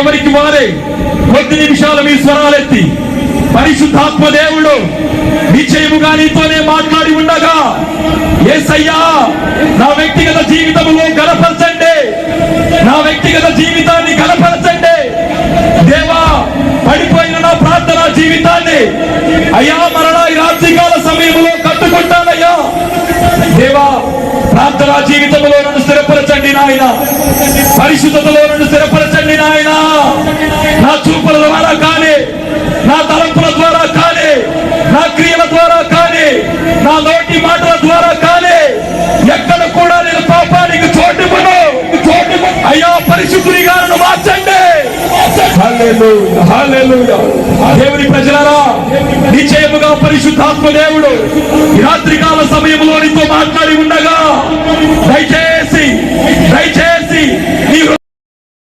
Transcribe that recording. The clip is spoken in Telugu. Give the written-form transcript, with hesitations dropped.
ఎవరికి వారే కొద్ది నిమిషాలు మీ స్వరాలెత్తి పరిశుద్ధాత్మ దేవుడు నిశ్చయముగా నీతోనే మాట్లాడి ఉండగా, యేసయ్యా నా వ్యక్తిగత జీవితంలో గణపరచండి, నా వ్యక్తిగత జీవితాన్ని గణపరచండి దేవా. పడిపోయిన నా ప్రార్థనా జీవితాన్ని అయ్యా మరలా ఈ రాత్రికాల సమయంలో కట్టుకుంటానయ్యా దేవా. ప్రార్థనా జీవితంలో నన్ను స్థిరపరచండి నాయన, పరిశుద్ధతలో నన్ను స్థిరపరచండి నాయన. నా చూపుల ద్వారా కానీ, నా తలంపుల ద్వారా కానీ, నా క్రియల ద్వారా కానీ, నా నోటి మాటల ద్వారా కానీ ఎక్కడ కూడా నేను పాపానికి చోటివ్వను. అయ్యా పరిశుద్ధునిగా నన్ను మార్చండి. హల్లెలూయా, హల్లెలూయా. దేవుని ప్రజలారా, నిశ్చయముగా పరిశుద్ధాత్మ దేవుడు ఈ రాత్రికాల సమయంలో నీతో మాట్లాడి ఉండగా దయచేసి